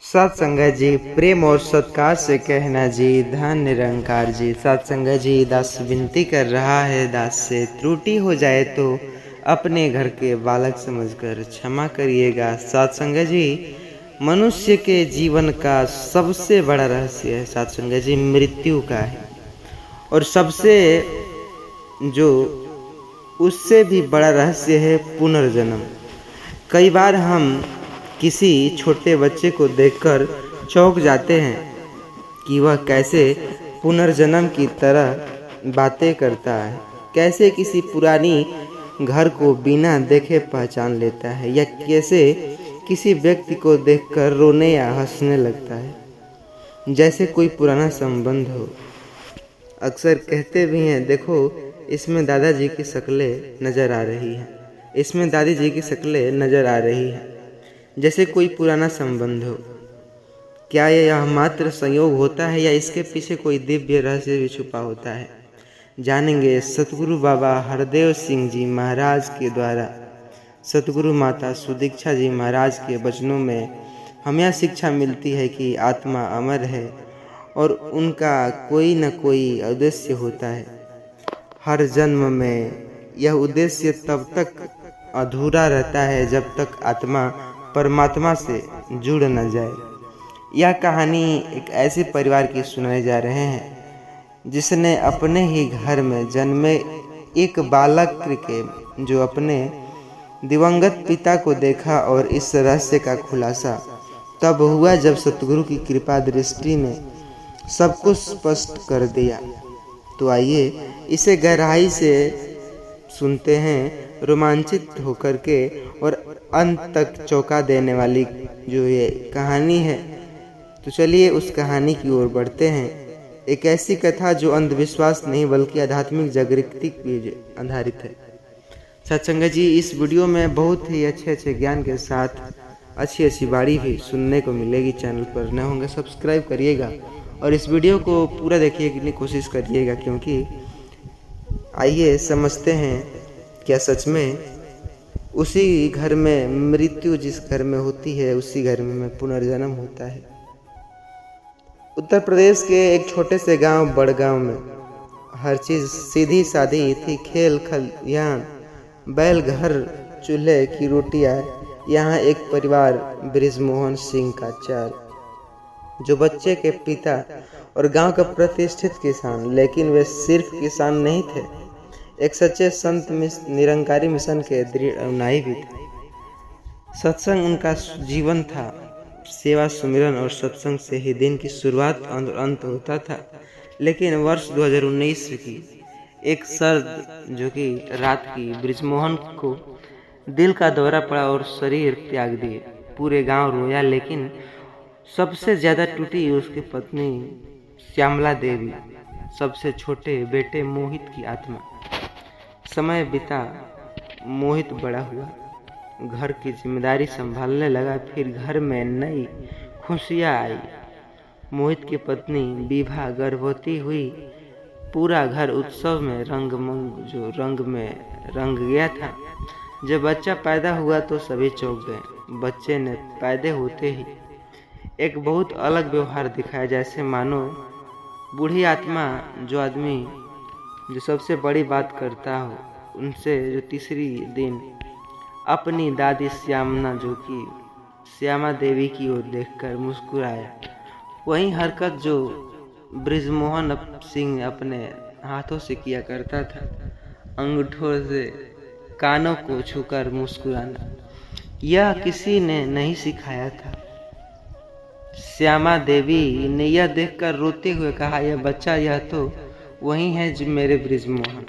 सत्संगत जी प्रेम और सत्कार से कहना जी धन निरंकार जी। सत्संगत जी दास विनती कर रहा है, दास से त्रुटि हो जाए तो अपने घर के बालक समझकर क्षमा करिएगा। सत्संगत जी मनुष्य के जीवन का सबसे बड़ा रहस्य है सत्संगत जी मृत्यु का है, और सबसे जो उससे भी बड़ा रहस्य है पुनर्जन्म। कई बार हम किसी छोटे बच्चे को देखकर चौंक जाते हैं कि वह कैसे पुनर्जन्म की तरह बातें करता है, कैसे किसी पुरानी घर को बिना देखे पहचान लेता है, या कैसे किसी व्यक्ति को देखकर रोने या हंसने लगता है जैसे कोई पुराना संबंध हो। अक्सर कहते भी हैं, देखो इसमें दादाजी की शक्लें नजर आ रही हैं, इसमें दादी जी की शक्लें नजर आ रही हैं, जैसे कोई पुराना संबंध हो। क्या यह मात्र संयोग होता है या इसके पीछे कोई दिव्य रहस्य भी छुपा होता है? जानेंगे सतगुरु बाबा हरदेव सिंह जी महाराज के द्वारा। सतगुरु माता सुदीक्षा जी महाराज के वचनों में हमें यह शिक्षा मिलती है कि आत्मा अमर है और उनका कोई न कोई उद्देश्य होता है। हर जन्म में यह उद्देश्य तब तक अधूरा रहता है जब तक आत्मा परमात्मा से जुड़ न जाए। यह कहानी एक ऐसे परिवार की सुनाए जा रहे हैं जिसने अपने ही घर में जन्मे एक बालक के जो अपने दिवंगत पिता को देखा, और इस रहस्य का खुलासा तब हुआ जब सतगुरु की कृपा दृष्टि ने सब कुछ स्पष्ट कर दिया। तो आइए इसे गहराई से सुनते हैं, रोमांचित होकर के, और अंत तक चौंका देने वाली जो ये कहानी है। तो चलिए उस कहानी की ओर बढ़ते हैं। एक ऐसी कथा जो अंधविश्वास नहीं बल्कि आध्यात्मिक जागृति पर आधारित है। सत्संगत जी इस वीडियो में बहुत ही अच्छे ज्ञान के साथ अच्छी बाणी भी सुनने को मिलेगी। चैनल पर नए होंगे सब्सक्राइब करिएगा और इस वीडियो को पूरा देखने की कोशिश करिएगा, क्योंकि आइए समझते हैं क्या सच में उसी घर में मृत्यु जिस घर में होती है उसी घर में पुनर्जन्म होता है। उत्तर प्रदेश के एक छोटे से गांव बड़गांव में हर चीज़ सीधी सादी थी। खेल खलिहान, बैल, घर, चूल्हे की रोटियां। यहाँ एक परिवार बृजमोहन सिंह का चार, जो बच्चे के पिता और गांव का प्रतिष्ठित किसान। लेकिन वे सिर्फ किसान नहीं थे, एक सच्चे संत निरंकारी मिशन के दृढ़ अनुयायी भी थे। सत्संग उनका जीवन था। सेवा, सुमिरन और सत्संग से ही दिन की शुरुआत और अंत होता था। लेकिन वर्ष 2019 की एक सर्द जो कि रात की बृजमोहन को दिल का दौरा पड़ा और शरीर त्याग दिए। पूरे गांव रोया, लेकिन सबसे ज्यादा टूटी उसकी पत्नी श्यामला देवी, सबसे छोटे बेटे मोहित की आत्मा। समय बीता, मोहित बड़ा हुआ, घर की जिम्मेदारी संभालने लगा। फिर घर में नई खुशियाँ आई। मोहित की पत्नी विभा गर्भवती हुई। पूरा घर उत्सव में रंग में रंग गया था। जब बच्चा पैदा हुआ तो सभी चौंक गए। बच्चे ने पैदा होते ही एक बहुत अलग व्यवहार दिखाया, जैसे मानो बूढ़ी आत्मा जो आदमी जो सबसे बड़ी बात करता हो उनसे जो तीसरी दिन अपनी दादी श्यामना जो कि श्यामा देवी की ओर देखकर मुस्कुराया। वही हरकत जो बृजमोहन सिंह अपने हाथों से किया करता था, अंगूठों से कानों को छूकर मुस्कुराना, यह किसी ने नहीं सिखाया था। श्यामा देवी ने यह देखकर रोते हुए कहा, यह बच्चा, यह तो वही है जो मेरे बृजमोहन।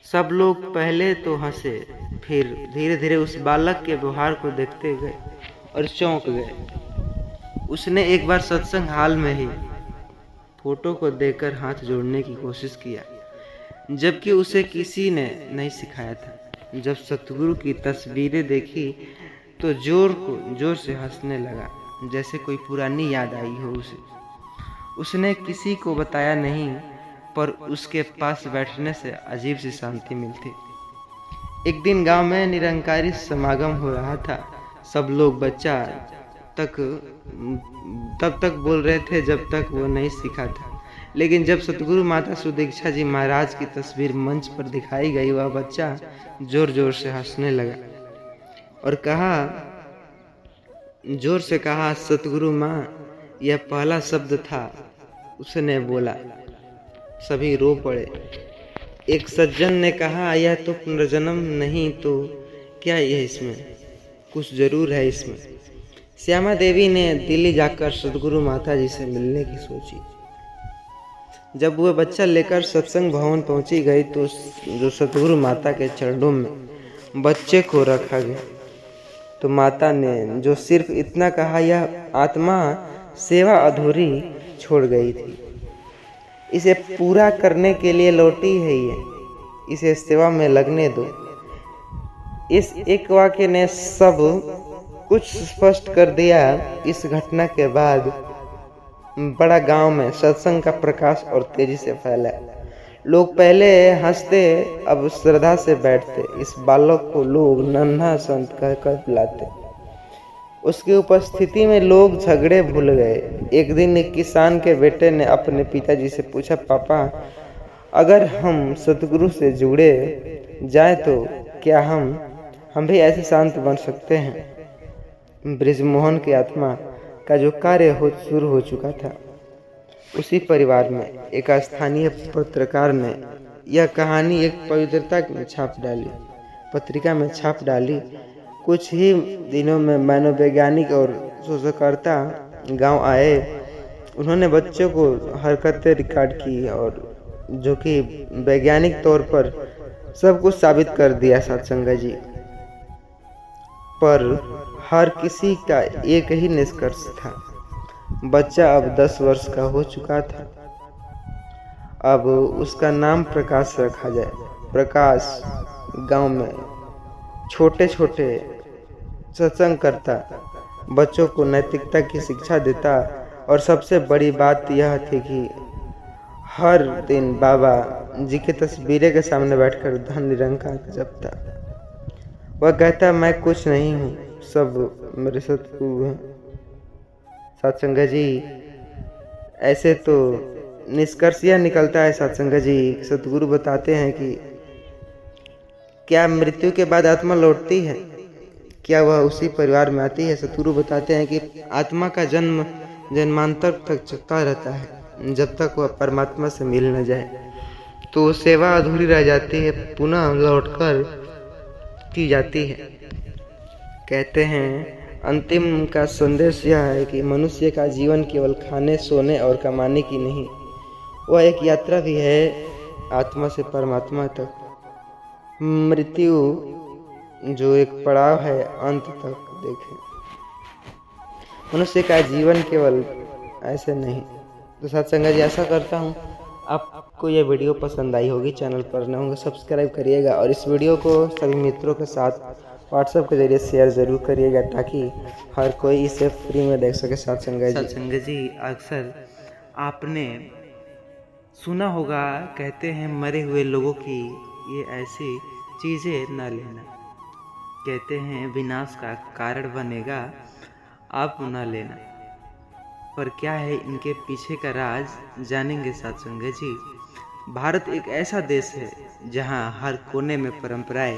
सब लोग पहले तो हंसे, फिर धीरे धीरे उस बालक के व्यवहार को देखते गए और चौंक गए। उसने एक बार सत्संग हाल में ही फोटो को देखकर हाथ जोड़ने की कोशिश किया, जबकि उसे किसी ने नहीं सिखाया था। जब सतगुरु की तस्वीरें देखी तो जोर से हंसने लगा, जैसे कोई पुरानी याद आई हो उसे। उसने किसी को बताया नहीं, पर उसके पास बैठने से अजीब सी शांति मिलती। एक दिन गांव में निरंकारी समागम हो रहा था। सब लोग बच्चा तब तक बोल रहे थे जब तक वो नहीं सीखा था। लेकिन जब सतगुरु माता सुदीक्षा जी महाराज की तस्वीर मंच पर दिखाई गई, वह बच्चा जोर जोर से हंसने लगा और जोर से कहा, सतगुरु माँ, यह पहला शब्द था, उसने बोला। सभी रो पड़े। एक सज्जन ने कहा, यह तो पुनर्जन्म नहीं तो क्या यह इसमें कुछ जरूर है इसमें। श्यामा देवी ने दिल्ली जाकर सतगुरु माता जी से मिलने की सोची। जब वह बच्चा लेकर सत्संग भवन पहुंची गई तो जो सतगुरु माता के चरणों में बच्चे को रखा गया, तो माता ने जो सिर्फ इतना कहा, यह आत्मा सेवा अधूरी छोड़ गई थी, इसे पूरा करने के लिए लौटी है, इसे सेवा में लगने दो। इस एक वाक्य ने सब कुछ स्पष्ट कर दिया। इस घटना के बाद बड़ा गांव में सत्संग का प्रकाश और तेजी से फैला। लोग पहले हंसते, अब श्रद्धा से बैठते। इस बालक को लोग नन्हा संत कहकर बुलाते। उसकी उपस्थिति में लोग झगड़े भूल गए। एक दिन एक किसान के बेटे ने अपने पिताजी से पूछा, पापा, अगर हम सतगुरु से जुड़े जाए तो क्या हम भी ऐसे शांत बन सकते हैं? ब्रिजमोहन की आत्मा का जो कार्य शुरू हो चुका था, उसी परिवार में एक स्थानीय पत्रकार ने यह कहानी एक पत्रिका में छाप डाली। कुछ ही दिनों में मनोवैज्ञानिक और शोधकर्ता गांव आए। उन्होंने बच्चों को हरकतें रिकॉर्ड की और जो कि वैज्ञानिक तौर पर सब कुछ साबित कर दिया सत्संग जी। पर हर किसी का एक ही निष्कर्ष था, बच्चा अब 10 वर्ष का हो चुका था, अब उसका नाम प्रकाश रखा जाए। प्रकाश गांव में छोटे छोटे सत्संग करता, बच्चों को नैतिकता की शिक्षा देता और सबसे बड़ी बात यह थी कि हर दिन बाबा जी की तस्वीरें के सामने बैठकर धन निरंकार जपता। वह कहता, मैं कुछ नहीं हूँ, सब मेरे सतगुरु हैं। सत्संग जी, ऐसे तो निष्कर्ष यह निकलता है सत्संग जी, सतगुरु बताते हैं कि क्या मृत्यु के बाद आत्मा लौटती है? क्या वह उसी परिवार में आती है? सतगुरु बताते हैं कि आत्मा का जन्म जन्मांतर तक चलता रहता है, जब तक वह परमात्मा से मिल न जाए। तो सेवा अधूरी रह जाती है, पुनः लौटकर की जाती है। कहते हैं अंतिम का संदेश यह है कि मनुष्य का जीवन केवल खाने, सोने और कमाने की नहीं, वह एक यात्रा भी है आत्मा से परमात्मा तक। मृत्यु जो एक पड़ाव है, अंत तक देखें। मनुष्य का जीवन केवल ऐसे नहीं। तो सत्संग जी, ऐसा करता हूँ आपको यह वीडियो पसंद आई होगी। चैनल पर नए होंगे सब्सक्राइब करिएगा और इस वीडियो को सभी मित्रों के साथ व्हाट्सएप के जरिए शेयर ज़रूर करिएगा, ताकि हर कोई इसे फ्री में देख सके। सत्संग जी, अक्सर आपने सुना होगा, कहते हैं मरे हुए लोगों की ये ऐसी चीज़ें न लेना, कहते हैं विनाश का कारण बनेगा, आप न लेना। पर क्या है इनके पीछे का राज, जानेंगे सत्संग जी। भारत एक ऐसा देश है जहाँ हर कोने में परंपराएं,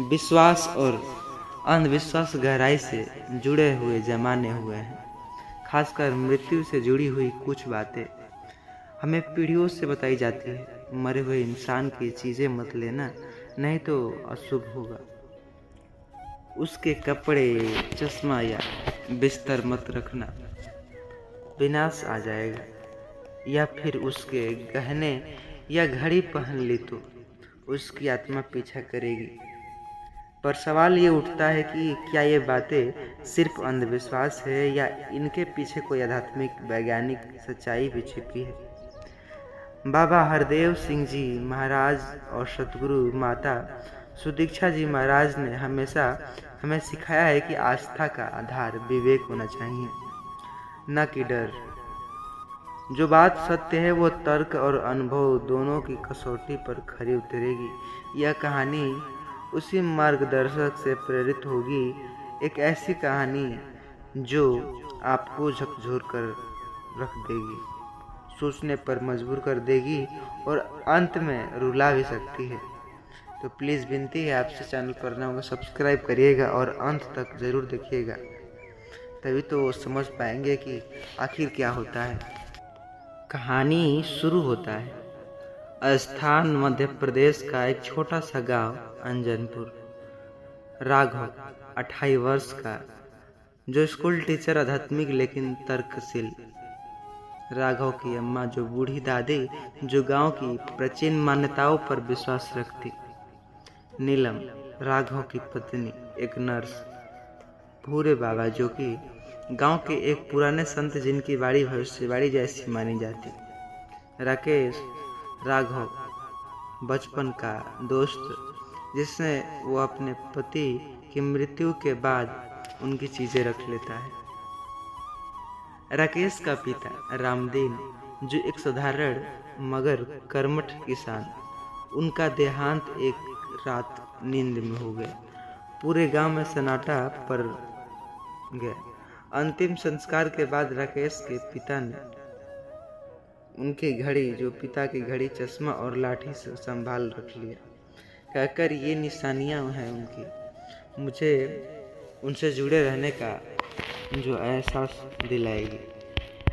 विश्वास और अंधविश्वास गहराई से जुड़े हुए जमाने हुए हैं। खासकर मृत्यु से जुड़ी हुई कुछ बातें हमें पीढ़ियों से बताई जाती है। मरे हुए इंसान की चीज़ें मत लेना, नहीं तो अशुभ होगा। उसके कपड़े, चश्मा या बिस्तर मत रखना, विनाश आ जाएगा। या फिर उसके गहने या घड़ी पहन ली तो उसकी आत्मा पीछा करेगी। पर सवाल ये उठता है कि क्या ये बातें सिर्फ अंधविश्वास है या इनके पीछे कोई आध्यात्मिक वैज्ञानिक सच्चाई भी छिपी है? बाबा हरदेव सिंह जी महाराज और सतगुरु माता सुदीक्षा जी महाराज ने हमेशा हमें सिखाया है कि आस्था का आधार विवेक होना चाहिए, न कि डर। जो बात सत्य है वो तर्क और अनुभव दोनों की कसौटी पर खरी उतरेगी। यह कहानी उसी मार्गदर्शक से प्रेरित होगी, एक ऐसी कहानी जो आपको झकझोर कर रख देगी, सोचने पर मजबूर कर देगी और अंत में रुला भी सकती है। तो प्लीज़ विनती है आपसे, चैनल पर नए होंगे सब्सक्राइब करिएगा और अंत तक ज़रूर देखिएगा, तभी तो वो समझ पाएंगे कि आखिर क्या होता है। कहानी शुरू होता है स्थान मध्य प्रदेश का एक छोटा सा गांव अंजनपुर। राघव 28 वर्ष का, जो स्कूल टीचर, आध्यात्मिक लेकिन तर्कशील। राघव की अम्मा जो बूढ़ी दादी, जो गांव की प्राचीन मान्यताओं पर विश्वास रखती। नीलम राघव की पत्नी, एक नर्स। भूरे बाबा जो कि गांव के एक पुराने संत, जिनकी बाड़ी भविष्यवाणी जैसी मानी जाती। राकेश राघव बचपन का दोस्त, जिसने वो अपने पति की मृत्यु के बाद उनकी चीजें रख लेता है। राकेश का पिता रामदीन, जो एक साधारण मगर कर्मठ किसान, उनका देहांत एक रात नींद में हो गया। पूरे गांव में सन्नाटा पड़ गया। अंतिम संस्कार के बाद राकेश के पिता ने उनकी घड़ी, जो पिता की घड़ी, चश्मा और लाठी से संभाल रख लिया, कहकर ये निशानियां हैं उनकी, मुझे उनसे जुड़े रहने का जो एहसास दिलाएगी।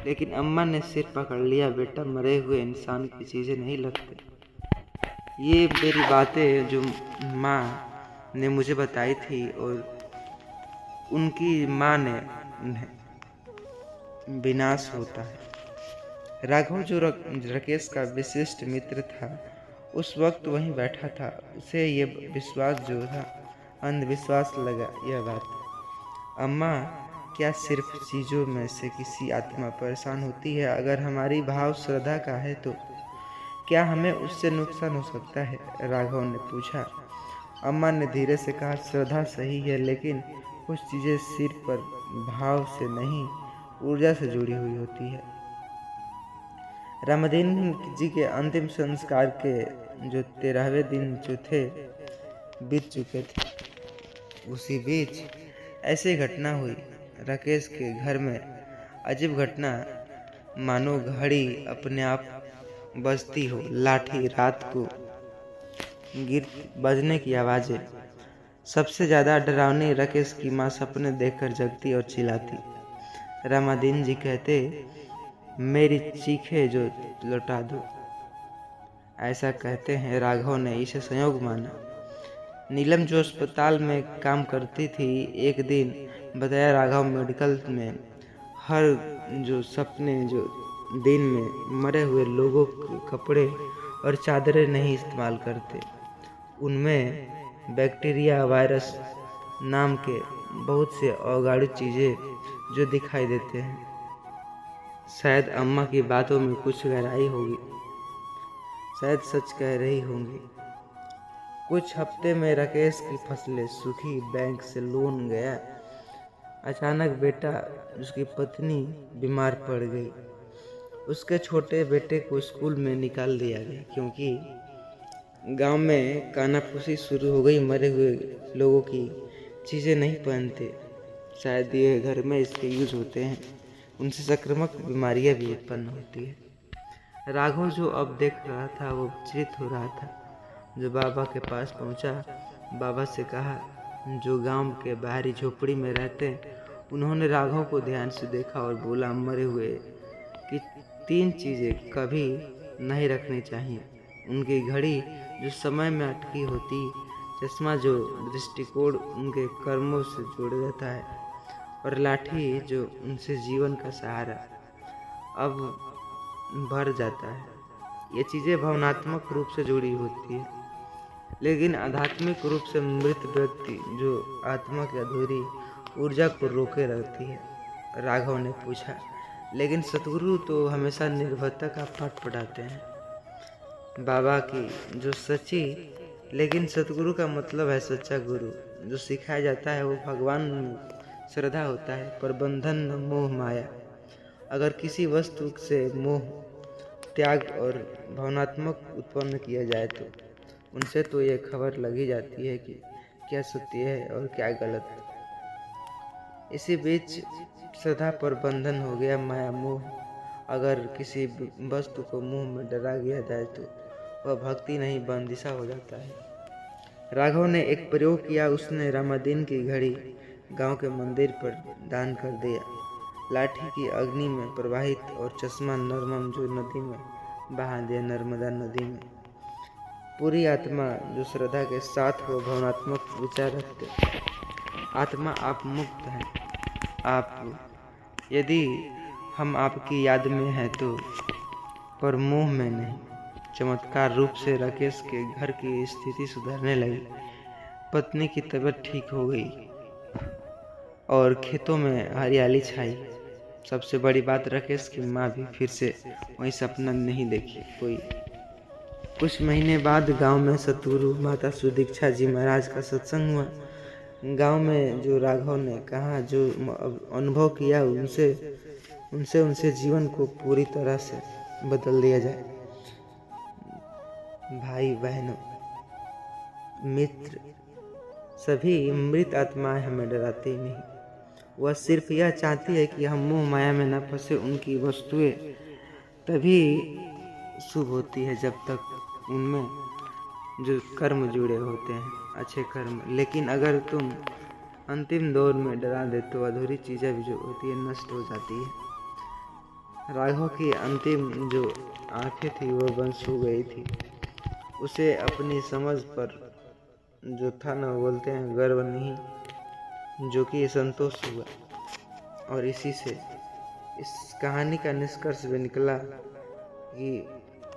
लेकिन अम्मा ने सिर पकड़ लिया, बेटा, मरे हुए इंसान की चीज़ें नहीं लगते। ये मेरी बातें जो माँ ने मुझे बताई थी और उनकी माँ ने विनाश होता है। राघव जो राकेश का विशिष्ट मित्र था, उस वक्त वहीं बैठा था। उसे ये विश्वास जो था अंधविश्वास लगा। यह बात, अम्मा, क्या सिर्फ चीज़ों में से किसी आत्मा परेशान होती है? अगर हमारी भाव श्रद्धा का है तो क्या हमें उससे नुकसान हो सकता है? राघव ने पूछा। अम्मा ने धीरे से कहा, श्रद्धा सही है, लेकिन कुछ चीज़ें सिर पर भाव से नहीं, ऊर्जा से जुड़ी हुई होती है। रामदीन जी के अंतिम संस्कार के जो 13वें दिन जो थे, बीत चुके थे। उसी बीच ऐसी घटना हुई। राकेश के घर में अजीब घटना, मानो घड़ी अपने आप बजती हो, लाठी, रात को गिर बजने की आवाज़ें। सबसे ज़्यादा डरावनी राकेश की माँ सपने देखकर जगती और चिल्लाती। रामदीन जी कहते, मेरी चीखें जो लौटा दो। ऐसा कहते हैं। राघव ने इसे संयोग माना। नीलम जो अस्पताल में काम करती थी, एक दिन बताया, राघव मेडिकल में हर जो सपने जो दिन में मरे हुए लोगों के कपड़े और चादरें नहीं इस्तेमाल करते। उनमें बैक्टीरिया, वायरस नाम के बहुत से औगाड़ू चीज़ें जो दिखाई देते हैं। शायद अम्मा की बातों में कुछ गहराई होगी, शायद सच कह रही होंगी। कुछ हफ्ते में राकेश की फसलें सूखी, बैंक से लोन गया। अचानक बेटा, उसकी पत्नी बीमार पड़ गई। उसके छोटे बेटे को स्कूल में निकाल दिया गया, क्योंकि गांव में कानाफूसी शुरू हो गई। मरे हुए लोगों की चीज़ें नहीं पहनते, शायद ये घर में इसके यूज होते हैं, उनसे संक्रामक बीमारियां भी उत्पन्न होती है। राघव जो अब देख रहा था वो विचलित हो रहा था। जो बाबा के पास पहुंचा, बाबा से कहा, जो गांव के बाहरी झोपड़ी में रहते हैं। उन्होंने राघव को ध्यान से देखा और बोला, मरे हुए की 3 चीज़ें कभी नहीं रखनी चाहिए। उनकी घड़ी जो समय में अटकी होती, चश्मा जो दृष्टिकोण उनके कर्मों से जुड़ रहता है, और लाठी जो उनसे जीवन का सहारा अब भर जाता है। ये चीज़ें भावनात्मक रूप से जुड़ी होती है, लेकिन आध्यात्मिक रूप से मृत व्यक्ति जो आत्मा की अधूरी ऊर्जा को रोके रहती है। राघव ने पूछा, लेकिन सतगुरु तो हमेशा निर्भरता का पाठ पढ़ाते हैं। बाबा की जो सच्ची, लेकिन सतगुरु का मतलब है सच्चा गुरु। जो सिखाया जाता है वो भगवान में श्रद्धा होता है, पर बंधन मोह माया। अगर किसी वस्तु से मोह, त्याग और भावनात्मक उत्पन्न किया जाए तो उनसे तो ये खबर लगी जाती है कि क्या सत्य है और क्या गलत। इसी बीच श्रद्धा पर बंधन हो गया माया मोह। अगर किसी वस्तु को मुंह में डरा दिया जाए तो वह भक्ति नहीं बंदिशा हो जाता है। राघव ने एक प्रयोग किया। उसने रामादीन की घड़ी गांव के मंदिर पर दान कर दिया। लाठी की अग्नि में प्रवाहित और चश्मा नरमम जो नदी में बहा दिया, नर्मदा नदी में। पूरी आत्मा जो श्रद्धा के साथ हो भावनात्मक विचार रखते। आत्मा आप मुक्त हैं। आप यदि हम आपकी याद में हैं तो, पर मोह में नहीं। चमत्कार रूप से राकेश के घर की स्थिति सुधरने लगी। पत्नी की तबीयत ठीक हो गई और खेतों में हरियाली छाई। सबसे बड़ी बात, राकेश की माँ भी फिर से वही सपना नहीं देखी कोई। कुछ महीने बाद गांव में सतगुरु माता सुदीक्षा जी महाराज का सत्संग हुआ। गांव में जो राघव ने कहा, जो अनुभव किया, उनसे जीवन को पूरी तरह से बदल दिया जाए। भाई बहनों, मित्र, सभी मृत आत्माएं हमें डराती नहीं। वह सिर्फ यह चाहती है कि हम मोह माया में न फंसे। उनकी वस्तुएं तभी शुभ होती है जब तक उनमें जो कर्म जुड़े होते हैं, अच्छे कर्म। लेकिन अगर तुम अंतिम दौर में डरा दे तो अधूरी चीज़ें भी जो होती है नष्ट हो जाती है। राघव की अंतिम जो आंखें थी वो बंद हो गई थी। उसे अपनी समझ पर जो था ना, बोलते हैं गर्व नहीं, जो कि संतोष हुआ। और इसी से इस कहानी का निष्कर्ष भी निकला कि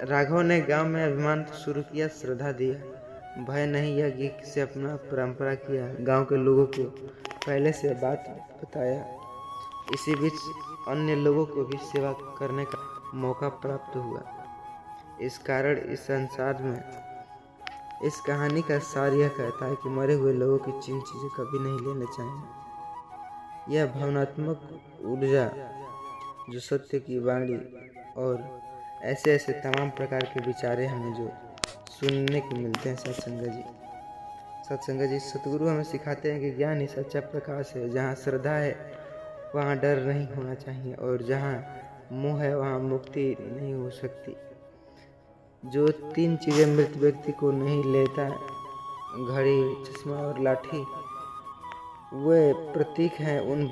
राघव ने गांव में अभिमान तो शुरू किया, श्रद्धा दिया, भय नहीं, यह कि से अपना परंपरा किया। गांव के लोगों को पहले से बात बताया। इसी बीच अन्य लोगों को भी सेवा करने का मौका प्राप्त हुआ। इस कारण इस संसार में इस कहानी का सार यह कहता है कि मरे हुए लोगों की जिन चीज़ें कभी नहीं लेना चाहिए। यह भावनात्मक ऊर्जा जो सत्य की वाणी और ऐसे ऐसे तमाम प्रकार के विचारे हमें जो सुनने को मिलते हैं सत्संग जी सतगुरु हमें सिखाते हैं कि ज्ञान ही सच्चा प्रकाश है। जहाँ श्रद्धा है वहाँ डर नहीं होना चाहिए, और जहाँ मोह है वहाँ मुक्ति नहीं हो सकती। जो तीन चीज़ें मृत व्यक्ति को नहीं लेता, घड़ी, चश्मा और लाठी, वे प्रतीक हैं उन